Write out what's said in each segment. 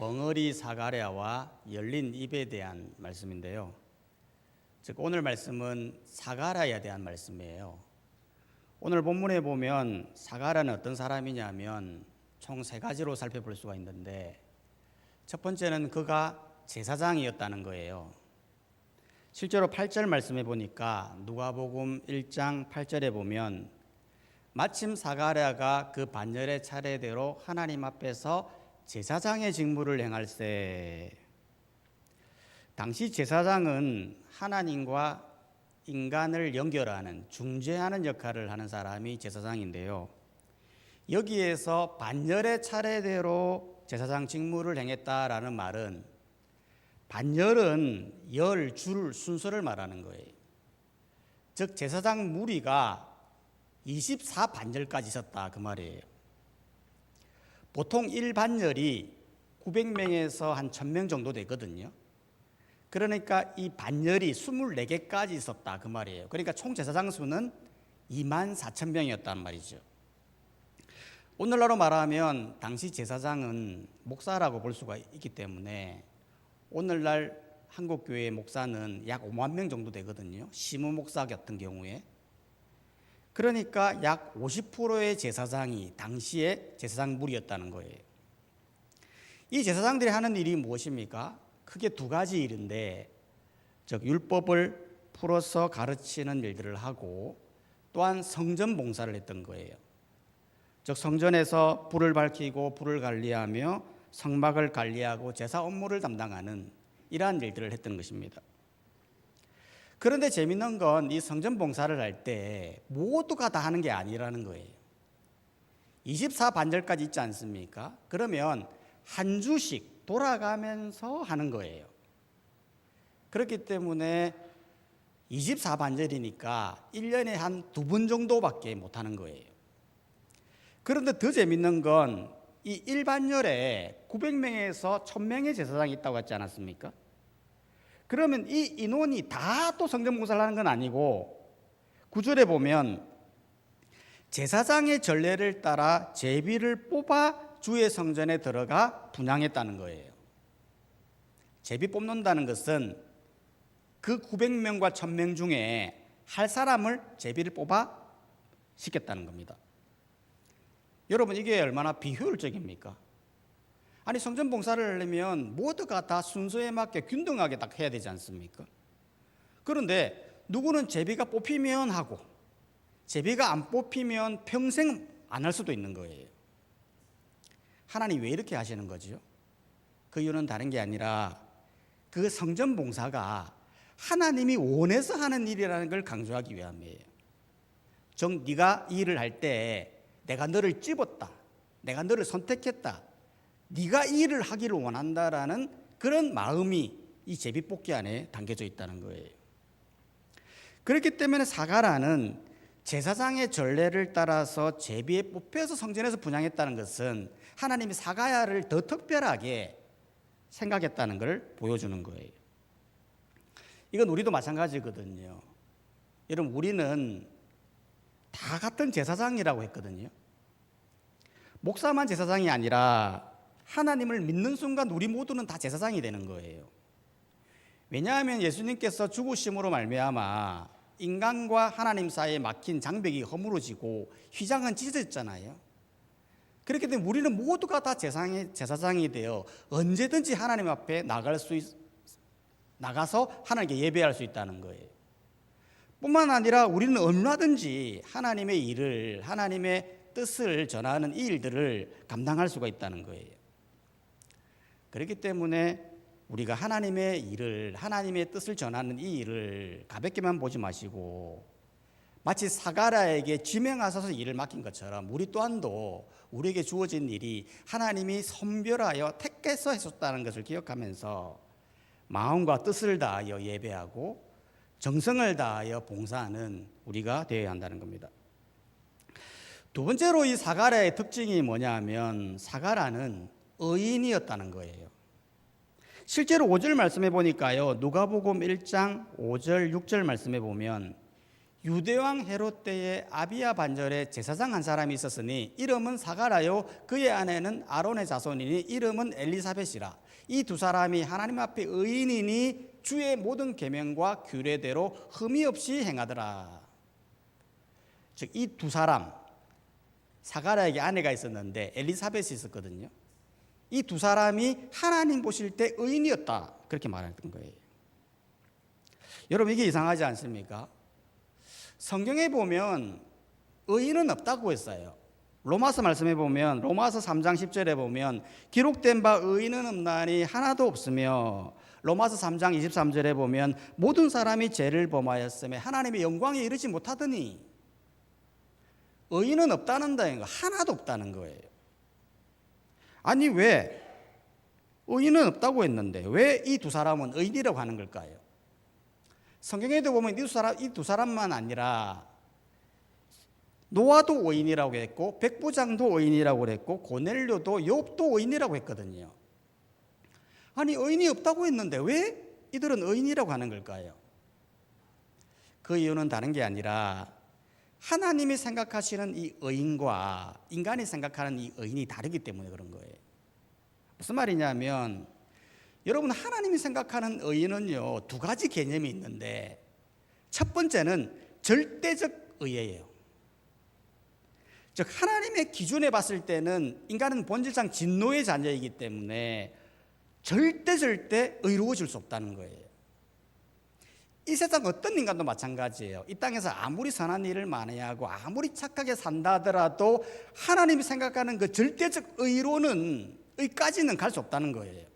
벙어리 사가랴와 열린 입에 대한 말씀인데요. 즉 오늘 말씀은 사가랴에 대한 말씀이에요. 오늘 본문에 보면 사가랴는 어떤 사람이냐면 총 세 가지로 살펴볼 수가 있는데, 첫 번째는 그가 제사장이었다는 거예요. 실제로 8절 말씀에 보니까 누가복음 1장 8절에 보면 마침 사가랴가 그 반열의 차례대로 하나님 앞에서 제사장의 직무를 행할세. 당시 제사장은 하나님과 인간을 연결하는, 중재하는 역할을 하는 사람이 제사장인데요. 여기에서 반열의 차례대로 제사장 직무를 행했다라는 말은, 반열은 열, 줄, 순서를 말하는 거예요. 즉 제사장 무리가 24반열까지 있었다 그 말이에요. 보통 1반열이 900명에서 한 1000명 정도 되거든요. 그러니까 이 반열이 24개까지 있었다 그 말이에요. 그러니까 총 제사장 수는 24,000명이었단 말이죠. 오늘날로 말하면 당시 제사장은 목사라고 볼 수가 있기 때문에 오늘날 한국교회 목사는 약 5만 명 정도 되거든요. 시무 목사 같은 경우에. 그러니까 약 50%의 제사장이 당시에 제사장 무리였다는 거예요. 이 제사장들이 하는 일이 무엇입니까? 크게 두 가지 일인데, 즉 율법을 풀어서 가르치는 일들을 하고, 또한 성전 봉사를 했던 거예요. 즉 성전에서 불을 밝히고 불을 관리하며 성막을 관리하고 제사 업무를 담당하는 이러한 일들을 했던 것입니다. 그런데 재밌는 건 이 성전 봉사를 할 때 모두가 다 하는 게 아니라는 거예요. 24반절까지 있지 않습니까? 그러면 한 주씩 돌아가면서 하는 거예요. 그렇기 때문에 24반절이니까 1년에 한 2번 정도밖에 못 하는 거예요. 그런데 더 재밌는 건 이 1반열에 900명에서 1000명의 제사장이 있다고 했지 않았습니까? 그러면 이 인원이 다 또 성전 봉사를 하는 건 아니고, 9절에 보면 제사장의 전례를 따라 제비를 뽑아 주의 성전에 들어가 분향했다는 거예요. 제비 뽑는다는 것은 그 900명과 1000명 중에 할 사람을 제비를 뽑아 시켰다는 겁니다. 여러분, 이게 얼마나 비효율적입니까? 아니, 성전 봉사를 하려면 모두가 다 순서에 맞게 균등하게 딱 해야 되지 않습니까? 그런데 누구는 제비가 뽑히면 하고, 제비가 안 뽑히면 평생 안 할 수도 있는 거예요. 하나님 왜 이렇게 하시는 거죠? 그 이유는 다른 게 아니라 그 성전 봉사가 하나님이 원해서 하는 일이라는 걸 강조하기 위함이에요. 즉 네가 이 일을 할 때 내가 너를 찝었다, 내가 너를 선택했다, 네가 이 일을 하기를 원한다라는 그런 마음이 이 제비 뽑기 안에 담겨져 있다는 거예요. 그렇기 때문에 사가랴는 제사장의 전례를 따라서 제비에 뽑혀서 성전에서 분향했다는 것은 하나님이 사가랴를 더 특별하게 생각했다는 걸 보여주는 거예요. 이건 우리도 마찬가지거든요. 여러분, 우리는 다 같은 제사장이라고 했거든요. 목사만 제사장이 아니라 하나님을 믿는 순간 우리 모두는 다 제사장이 되는 거예요. 왜냐하면 예수님께서 죽으심으로 말미암아 인간과 하나님 사이에 막힌 장벽이 허물어지고 휘장은 찢어졌잖아요. 그렇기 때문에 우리는 모두가 다 제사장이 되어 언제든지 하나님 앞에 나가서 하나님께 예배할 수 있다는 거예요. 뿐만 아니라 우리는 얼마든지 하나님의 일을, 하나님의 뜻을 전하는 이 일들을 감당할 수가 있다는 거예요. 그렇기 때문에 우리가 하나님의 일을, 하나님의 뜻을 전하는 이 일을 가볍게만 보지 마시고, 마치 사가랴에게 지명하셔서 일을 맡긴 것처럼 우리 또한도 우리에게 주어진 일이 하나님이 선별하여 택해서 했었다는 것을 기억하면서 마음과 뜻을 다하여 예배하고 정성을 다하여 봉사하는 우리가 되어야 한다는 겁니다. 두 번째로 이 사가랴의 특징이 뭐냐면 사가랴는 의인이었다는 거예요. 실제로 5절 말씀해 보니까요, 누가복음 1장 5절 6절 말씀해 보면 유대왕 헤롯 때에 아비야 반절에 제사장 한 사람이 있었으니 이름은 사가라요 그의 아내는 아론의 자손이니 이름은 엘리사벳이라. 이 두 사람이 하나님 앞에 의인이니 주의 모든 계명과 규례대로 흠이 없이 행하더라. 즉 이 두 사람, 사가라에게 아내가 있었는데 엘리사벳이 있었거든요. 이 두 사람이 하나님 보실 때 의인이었다, 그렇게 말했던 거예요. 여러분, 이게 이상하지 않습니까? 성경에 보면 의인은 없다고 했어요. 로마서 말씀에 보면, 로마서 3장 10절에 보면 기록된 바 의인은 없나니 하나도 없으며, 로마서 3장 23절에 보면 모든 사람이 죄를 범하였으며 하나님의 영광에 이르지 못하더니, 의인은 없다는 거, 하나도 없다는 거예요. 아니, 왜 의인은 없다고 했는데 왜 이 두 사람은 의인이라고 하는 걸까요? 성경에도 보면 이 두 사람만 아니라 노아도 의인이라고 했고, 백부장도 의인이라고 했고, 고넬료도 욥도 의인이라고 했거든요. 아니, 의인이 없다고 했는데 왜 이들은 의인이라고 하는 걸까요? 그 이유는 다른 게 아니라 하나님이 생각하시는 이 의인과 인간이 생각하는 이 의인이 다르기 때문에 그런 거예요. 무슨 말이냐면, 여러분, 하나님이 생각하는 의인은요, 두 가지 개념이 있는데, 첫 번째는 절대적 의예요. 즉 하나님의 기준에 봤을 때는 인간은 본질상 진노의 자녀이기 때문에 절대 의로워질 수 없다는 거예요. 이 세상 어떤 인간도 마찬가지예요. 이 땅에서 아무리 선한 일을 많이 하고 아무리 착하게 산다 하더라도 하나님이 생각하는 그 절대적 의까지는 갈 수 없다는 거예요.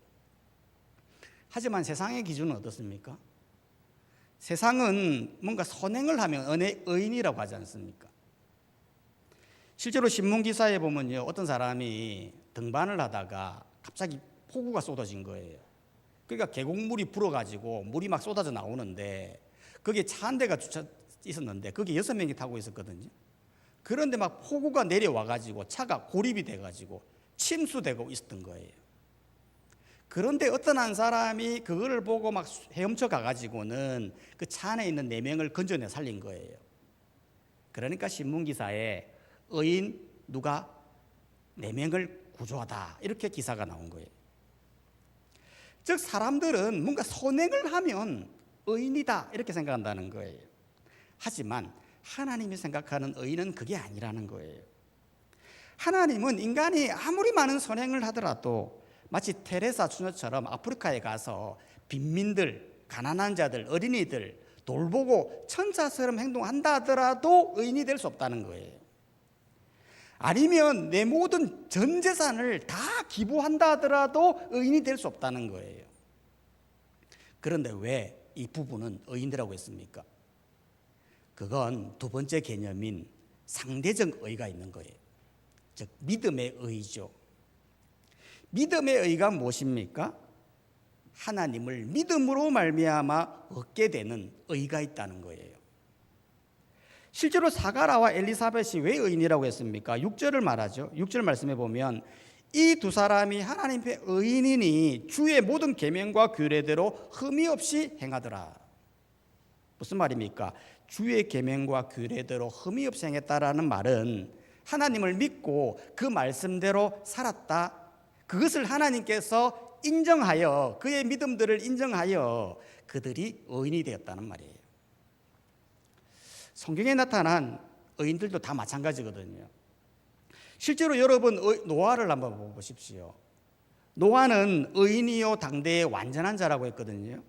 하지만 세상의 기준은 어떻습니까? 세상은 뭔가 선행을 하면 의인이라고 하지 않습니까? 실제로 신문기사에 보면요, 어떤 사람이 등반을 하다가 갑자기 폭우가 쏟아진 거예요. 그러니까 계곡물이 불어가지고 물이 막 쏟아져 나오는데, 거기에 차 한 대가 주차 있었는데 거기 6명이 타고 있었거든요. 그런데 막 폭우가 내려와가지고 차가 고립이 돼가지고 침수되고 있었던 거예요. 그런데 어떤 한 사람이 그거를 보고 막 헤엄쳐 가가지고는 그 차 안에 있는 4명을 건져내 살린 거예요. 그러니까 신문기사에 의인 누가 4명을 구조하다, 이렇게 기사가 나온 거예요. 즉 사람들은 뭔가 선행을 하면 의인이다, 이렇게 생각한다는 거예요. 하지만 하나님이 생각하는 의인은 그게 아니라는 거예요. 하나님은 인간이 아무리 많은 선행을 하더라도 마치 테레사 수녀처럼 아프리카에 가서 빈민들, 가난한 자들, 어린이들 돌보고 천사처럼 행동한다 하더라도 의인이 될 수 없다는 거예요. 아니면 내 모든 전 재산을 다 기부한다 하더라도 의인이 될 수 없다는 거예요. 그런데 왜 이 부부는 의인이라고 했습니까? 그건 두 번째 개념인 상대적 의가 있는 거예요. 즉 믿음의 의죠. 믿음의 의가 무엇입니까? 하나님을 믿음으로 말미암아 얻게 되는 의가 있다는 거예요. 실제로 사가라와 엘리사벳이 왜 의인이라고 했습니까? 6절을 말하죠. 6절 말씀해 보면 이 두 사람이 하나님의 의인이니 주의 모든 계명과 규례대로 흠이 없이 행하더라. 무슨 말입니까? 주의 계명과 규례대로 흠이 없이 행했다라는 말은 하나님을 믿고 그 말씀대로 살았다, 그것을 하나님께서 인정하여, 그의 믿음들을 인정하여 그들이 의인이 되었다는 말이에요. 성경에 나타난 의인들도 다 마찬가지거든요. 실제로 여러분 노아를 한번 보십시오. 노아는 의인이요 당대의 완전한 자라고 했거든요.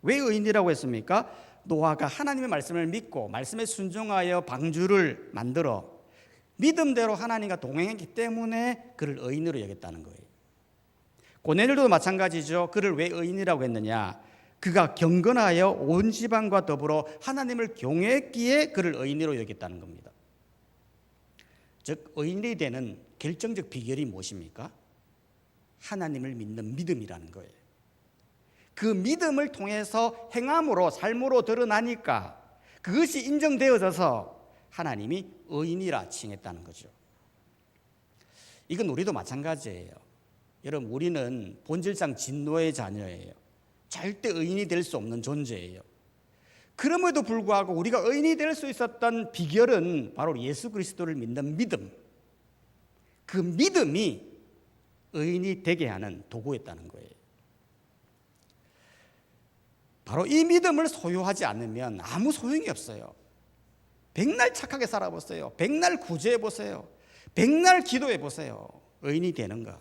왜 의인이라고 했습니까? 노아가 하나님의 말씀을 믿고 말씀에 순종하여 방주를 만들어 믿음대로 하나님과 동행했기 때문에 그를 의인으로 여겼다는 거예요. 고넬료도 마찬가지죠. 그를 왜 의인이라고 했느냐? 그가 경건하여 온 지방과 더불어 하나님을 경외했기에 그를 의인으로 여겼다는 겁니다. 즉 의인이 되는 결정적 비결이 무엇입니까? 하나님을 믿는 믿음이라는 거예요. 그 믿음을 통해서 행함으로, 삶으로 드러나니까 그것이 인정되어져서 하나님이 의인이라 칭했다는 거죠. 이건 우리도 마찬가지예요. 여러분, 우리는 본질상 진노의 자녀예요. 절대 의인이 될 수 없는 존재예요. 그럼에도 불구하고 우리가 의인이 될 수 있었던 비결은 바로 예수 그리스도를 믿는 믿음. 그 믿음이 의인이 되게 하는 도구였다는 거예요. 바로 이 믿음을 소유하지 않으면 아무 소용이 없어요. 백날 착하게 살아보세요. 백날 구제해보세요. 백날 기도해보세요. 의인이 되는가?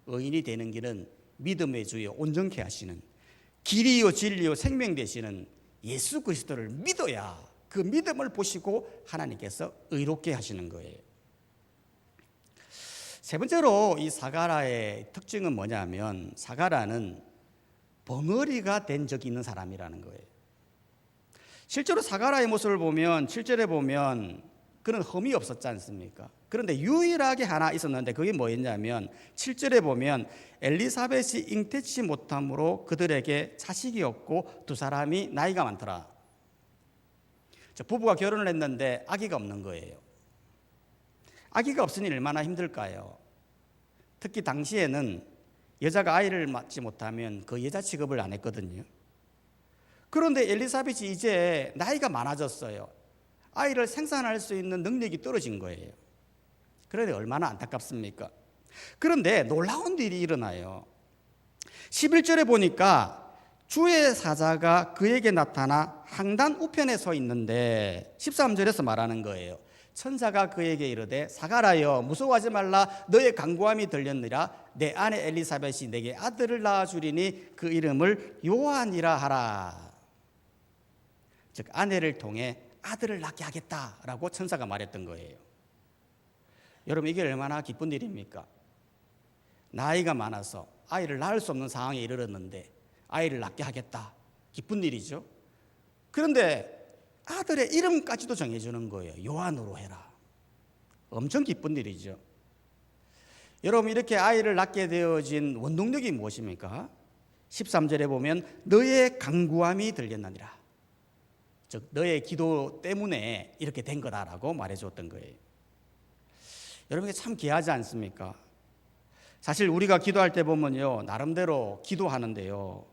의인이 되는 길은 믿음의 주여 온전케 하시는 길이요 진리요 생명 되시는 예수 그리스도를 믿어야 그 믿음을 보시고 하나님께서 의롭게 하시는 거예요. 세 번째로 이 사가라의 특징은 뭐냐면 사가라는 벙어리가 된 적이 있는 사람이라는 거예요. 실제로 사가라의 모습을 보면 7절에 보면 그는 흠이 없었지 않습니까? 그런데 유일하게 하나 있었는데 그게 뭐였냐면 7절에 보면 엘리사벳이 잉태치 못함으로 그들에게 자식이 없고 두 사람이 나이가 많더라. 부부가 결혼을 했는데 아기가 없는 거예요. 아기가 없으니 얼마나 힘들까요? 특히 당시에는 여자가 아이를 낳지 못하면 그 여자 취급을 안 했거든요. 그런데 엘리사벳이 이제 나이가 많아졌어요. 아이를 생산할 수 있는 능력이 떨어진 거예요. 그런데 얼마나 안타깝습니까? 그런데 놀라운 일이 일어나요. 11절에 보니까 주의 사자가 그에게 나타나 항단 우편에 서 있는데 13절에서 말하는 거예요. 천사가 그에게 이르되 사가라여 무서워하지 말라 너의 간구함이 들렸느라 내 아내 엘리사벳이 내게 아들을 낳아주리니 그 이름을 요한이라 하라. 즉 아내를 통해 아들을 낳게 하겠다라고 천사가 말했던 거예요. 여러분 이게 얼마나 기쁜 일입니까? 나이가 많아서 아이를 낳을 수 없는 상황에 이르렀는데 아이를 낳게 하겠다. 기쁜 일이죠. 그런데 아들의 이름까지도 정해주는 거예요. 요한으로 해라. 엄청 기쁜 일이죠. 여러분 이렇게 아이를 낳게 되어진 원동력이 무엇입니까? 13절에 보면 너의 간구함이 들렸느니라. 즉 너의 기도 때문에 이렇게 된 거다라고 말해줬던 거예요. 여러분 이게 참 귀하지 않습니까? 사실 우리가 기도할 때 보면요 나름대로 기도하는데요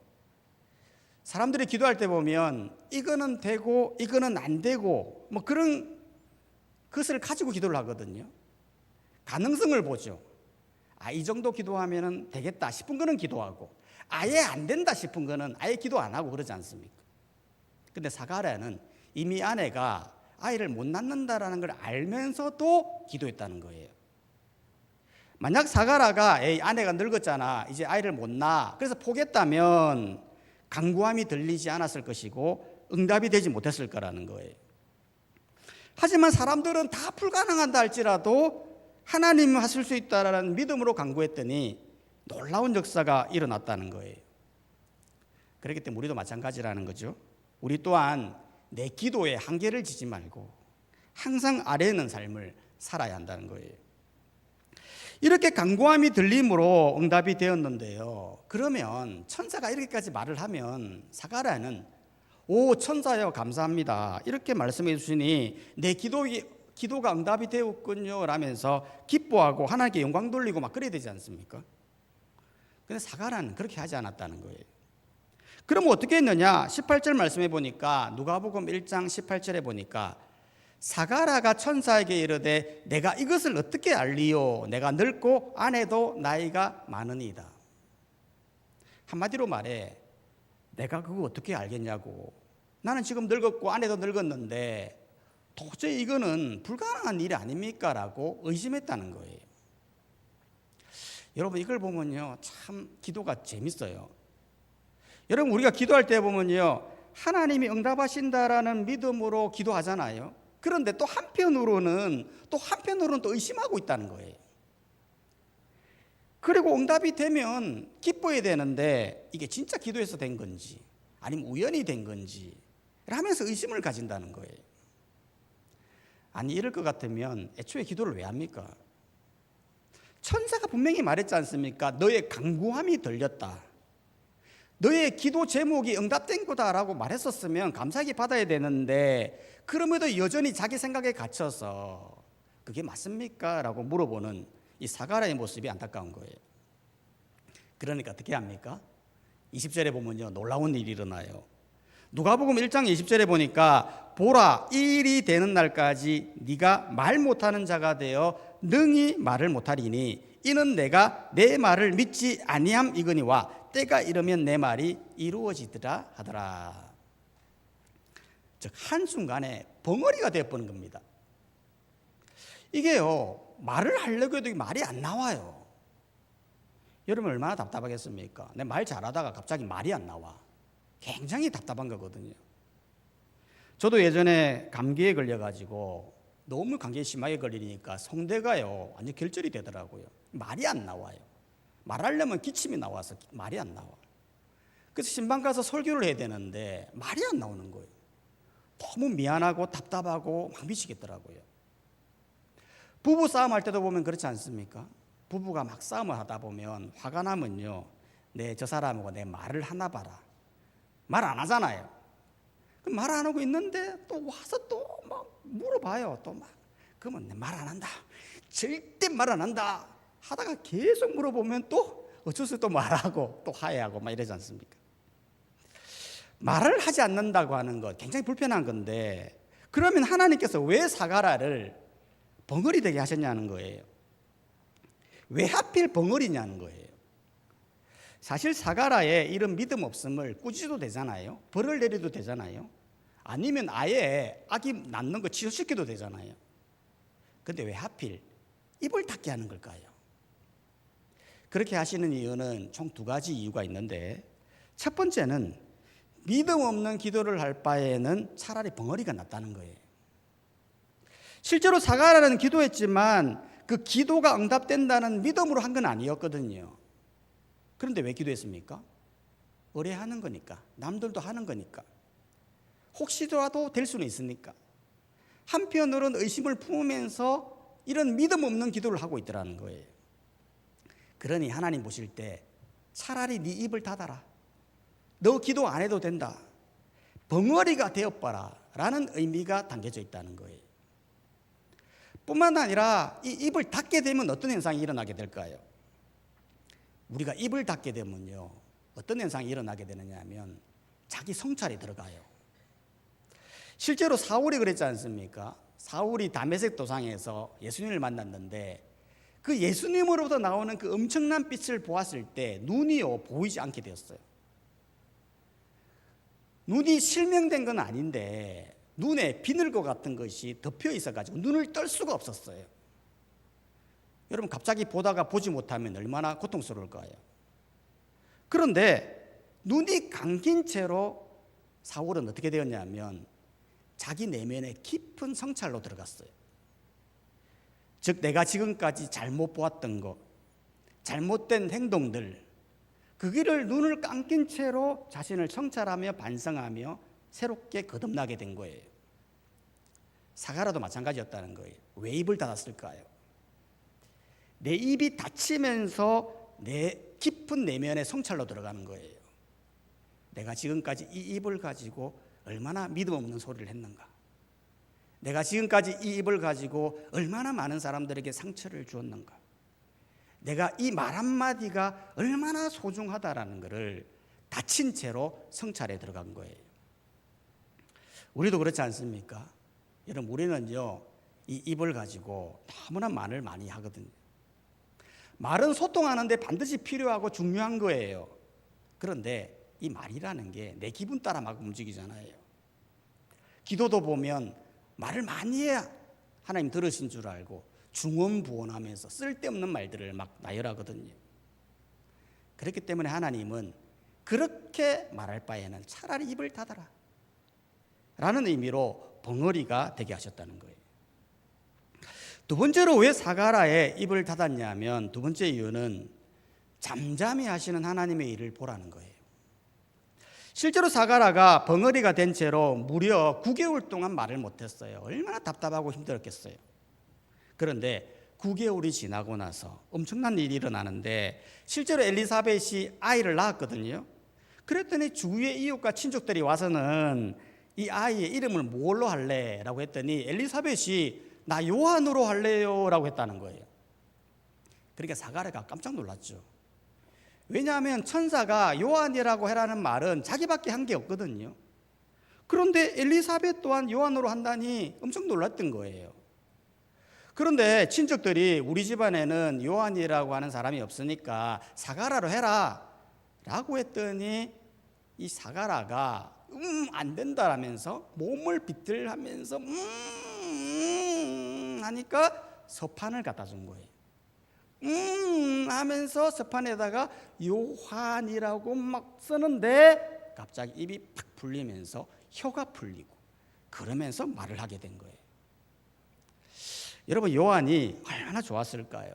사람들이 기도할 때 보면 이거는 되고 이거는 안 되고 뭐 그런 것을 가지고 기도를 하거든요. 가능성을 보죠. 이 정도 기도하면 되겠다 싶은 거는 기도하고 아예 안 된다 싶은 거는 아예 기도 안 하고 그러지 않습니까? 근데 사가랴는 이미 아내가 아이를 못 낳는다라는 걸 알면서도 기도했다는 거예요. 만약 사가랴가 아내가 늙었잖아 이제 아이를 못 낳아 그래서 포기했다면 간구함이 들리지 않았을 것이고 응답이 되지 못했을 거라는 거예요. 하지만 사람들은 다 불가능한다 할지라도 하나님 하실 수 있다라는 믿음으로 간구했더니 놀라운 역사가 일어났다는 거예요. 그렇기 때문에 우리도 마찬가지라는 거죠. 우리 또한 내 기도에 한계를 지지 말고 항상 아래에 있는 삶을 살아야 한다는 거예요. 이렇게 간구함이 들림으로 응답이 되었는데요. 그러면 천사가 이렇게까지 말을 하면 사가랴는 오 천사여 감사합니다 이렇게 말씀해 주시니 내 기도가 응답이 되었군요 라면서 기뻐하고 하나님께 영광 돌리고 막 그래야 되지 않습니까? 그런데 사가랴는 그렇게 하지 않았다는 거예요. 그럼 어떻게 했느냐? 18절 말씀해 보니까 누가복음 1장 18절에 보니까 사가랴가 천사에게 이르되 내가 이것을 어떻게 알리요? 내가 늙고 아내도 나이가 많으니이다. 한마디로 말해 내가 그거 어떻게 알겠냐고. 나는 지금 늙었고 아내도 늙었는데 도저히 이거는 불가능한 일이 아닙니까? 라고 의심했다는 거예요. 여러분 이걸 보면요 참 기도가 재밌어요. 여러분 우리가 기도할 때 보면요 하나님이 응답하신다라는 믿음으로 기도하잖아요. 그런데 또 한편으로는 또 의심하고 있다는 거예요. 그리고 응답이 되면 기뻐야 되는데 이게 진짜 기도해서 된 건지 아니면 우연히 된 건지 하면서 의심을 가진다는 거예요. 아니 이럴 것 같으면 애초에 기도를 왜 합니까? 천사가 분명히 말했지 않습니까? 너의 간구함이 들렸다. 너의 기도 제목이 응답된 거다라고 말했었으면 감사하게 받아야 되는데 그럼에도 여전히 자기 생각에 갇혀서 그게 맞습니까? 라고 물어보는 이 사가랴의 모습이 안타까운 거예요. 그러니까 어떻게 합니까? 20절에 보면요 놀라운 일이 일어나요. 누가복음 1장 20절에 보니까 보라, 이 일이 되는 날까지 네가 말 못하는 자가 되어 능히 말을 못하리니 이는 내가 내 말을 믿지 아니함이거니와 때가 이르면 내 말이 이루어지더라 하더라. 즉 한순간에 벙어리가 되어버린 겁니다. 이게요, 말을 하려고 해도 말이 안 나와요. 여러분 얼마나 답답하겠습니까? 내 말 잘하다가 갑자기 말이 안 나와. 굉장히 답답한 거거든요. 저도 예전에 감기에 걸려가지고 너무 감기에 심하게 걸리니까 성대가요 완전 결절이 되더라고요. 말이 안 나와요. 말하려면 기침이 나와서 말이 안 나와. 그래서 신방 가서 설교를 해야 되는데 말이 안 나오는 거예요. 너무 미안하고 답답하고 막 미치겠더라고요. 부부 싸움 할 때도 보면 그렇지 않습니까? 부부가 막 싸움을 하다 보면 화가 나면요, 저 사람하고 내 말을 하나 봐라. 말 안 하잖아요. 말 안 하고 있는데 또 와서 또 막 물어봐요. 또 막 그러면 말 안 한다. 절대 말 안 한다. 하다가 계속 물어보면 또 어쩔 수 없이 또 말하고 또 화해하고 막 이러지 않습니까? 말을 하지 않는다고 하는 것 굉장히 불편한 건데, 그러면 하나님께서 왜 사가라를 벙어리 되게 하셨냐는 거예요. 왜 하필 벙어리냐는 거예요. 사실 사가라의 이런 믿음 없음을 꾸짖어도 되잖아요. 벌을 내려도 되잖아요. 아니면 아예 아기 낳는 거 취소시켜도 되잖아요. 근데 왜 하필 입을 닫게 하는 걸까요? 그렇게 하시는 이유는 총 두 가지 이유가 있는데, 첫 번째는 믿음 없는 기도를 할 바에는 차라리 벙어리가 낫다는 거예요. 실제로 사가라는 기도했지만 그 기도가 응답된다는 믿음으로 한 건 아니었거든요. 그런데 왜 기도했습니까? 의뢰하는 거니까, 남들도 하는 거니까, 혹시라도 될 수는 있으니까. 한편으로는 의심을 품으면서 이런 믿음 없는 기도를 하고 있더라는 거예요. 그러니 하나님 보실 때 차라리 네 입을 닫아라, 너 기도 안 해도 된다, 벙어리가 되어봐라 라는 의미가 담겨져 있다는 거예요. 뿐만 아니라 이 입을 닫게 되면 어떤 현상이 일어나게 될까요? 우리가 입을 닫게 되면요, 어떤 현상이 일어나게 되느냐 하면 자기 성찰이 들어가요. 실제로 사울이 그랬지 않습니까? 사울이 다메섹 도상에서 예수님을 만났는데 그 예수님으로부터 나오는 그 엄청난 빛을 보았을 때 눈이요 보이지 않게 되었어요. 눈이 실명된 건 아닌데 눈에 비늘고 같은 것이 덮여 있어가지고 눈을 뜰 수가 없었어요. 여러분 갑자기 보다가 보지 못하면 얼마나 고통스러울까요? 그런데 눈이 감긴 채로 사울은 어떻게 되었냐면 자기 내면에 깊은 성찰로 들어갔어요. 즉 내가 지금까지 잘못 보았던 것, 잘못된 행동들, 그 길을 눈을 감긴 채로 자신을 성찰하며 반성하며 새롭게 거듭나게 된 거예요. 사가라도 마찬가지였다는 거예요. 왜 입을 닫았을까요? 내 입이 닫히면서 내 깊은 내면의 성찰로 들어가는 거예요. 내가 지금까지 이 입을 가지고 얼마나 믿음 없는 소리를 했는가? 내가 지금까지 이 입을 가지고 얼마나 많은 사람들에게 상처를 주었는가? 내가 이 말 한마디가 얼마나 소중하다라는 것을 닫힌 채로 성찰에 들어간 거예요. 우리도 그렇지 않습니까? 여러분 우리는요 이 입을 가지고 너무나 말을 많이 하거든요. 말은 소통하는데 반드시 필요하고 중요한 거예요. 그런데 이 말이라는 게 내 기분 따라 막 움직이잖아요. 기도도 보면 말을 많이 해야 하나님 들으신 줄 알고 중언부언하면서 쓸데없는 말들을 막 나열하거든요. 그렇기 때문에 하나님은 그렇게 말할 바에는 차라리 입을 닫아라 라는 의미로 벙어리가 되게 하셨다는 거예요. 두 번째로 왜 사가라의 입을 닫았냐면 두 번째 이유는 잠잠히 하시는 하나님의 일을 보라는 거예요. 실제로 사가라가 벙어리가 된 채로 무려 9개월 동안 말을 못했어요. 얼마나 답답하고 힘들었겠어요. 그런데 9개월이 지나고 나서 엄청난 일이 일어나는데 실제로 엘리사벳이 아이를 낳았거든요. 그랬더니 주위의 이웃과 친족들이 와서는 이 아이의 이름을 뭘로 할래? 라고 했더니 엘리사벳이 나 요한으로 할래요 라고 했다는 거예요. 그러니까 사가랴가 깜짝 놀랐죠. 왜냐하면 천사가 요한이라고 해라는 말은 자기밖에 한 게 없거든요. 그런데 엘리사벳 또한 요한으로 한다니 엄청 놀랐던 거예요. 그런데 친척들이 우리 집안에는 요한이라고 하는 사람이 없으니까 사가라로 해라 라고 했더니 이 사가라가 안 된다라면서 몸을 비틀하면서 하니까 서판을 갖다 준 거예요. 하면서 서판에다가 요한이라고 막 쓰는데 갑자기 입이 팍 풀리면서 혀가 풀리고 그러면서 말을 하게 된 거예요. 여러분, 요한이 얼마나 좋았을까요?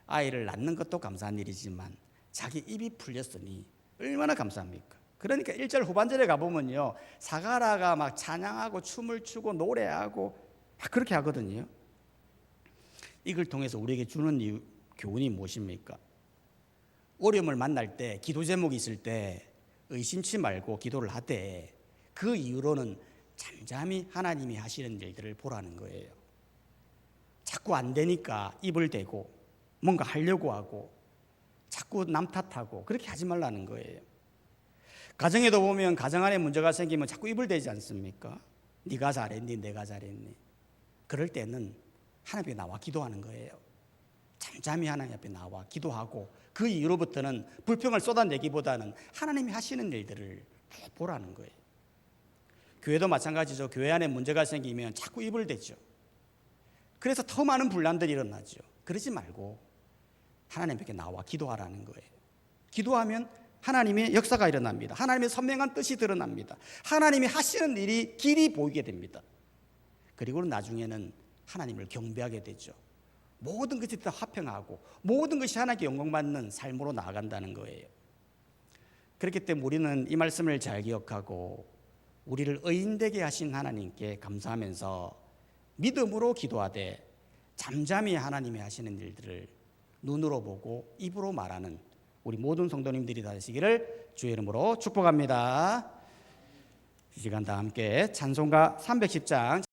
아이를 낳는 것도 감사한 일이지만 자기 입이 풀렸으니 얼마나 감사합니까? 그러니까 1절 후반절에 가보면요, 사가라가 막 찬양하고 춤을 추고 노래하고 막 그렇게 하거든요. 이걸 통해서 우리에게 주는 교훈이 무엇입니까? 어려움을 만날 때, 기도 제목이 있을 때 의심치 말고 기도를 하되 그 이유로는 잠잠히 하나님이 하시는 일들을 보라는 거예요. 자꾸 안 되니까 입을 대고 뭔가 하려고 하고 자꾸 남 탓하고 그렇게 하지 말라는 거예요. 가정에도 보면 가정 안에 문제가 생기면 자꾸 입을 대지 않습니까? 네가 잘했니? 내가 잘했니? 그럴 때는 하나님 앞에 나와 기도하는 거예요. 잠잠히 하나님 앞에 나와 기도하고 그 이후로부터는 불평을 쏟아내기보다는 하나님이 하시는 일들을 보라는 거예요. 교회도 마찬가지죠. 교회 안에 문제가 생기면 자꾸 입을 대죠. 그래서 더 많은 분란들이 일어나죠. 그러지 말고 하나님께 나와 기도하라는 거예요. 기도하면 하나님의 역사가 일어납니다. 하나님의 선명한 뜻이 드러납니다. 하나님이 하시는 일이 길이 보이게 됩니다. 그리고 나중에는 하나님을 경배하게 되죠. 모든 것이 다 화평하고 모든 것이 하나님께 영광받는 삶으로 나아간다는 거예요. 그렇기 때문에 우리는 이 말씀을 잘 기억하고 우리를 의인되게 하신 하나님께 감사하면서 믿음으로 기도하되 잠잠히 하나님이 하시는 일들을 눈으로 보고 입으로 말하는 우리 모든 성도님들이 되시기를 주의 이름으로 축복합니다. 이 시간 다 함께 찬송가 310장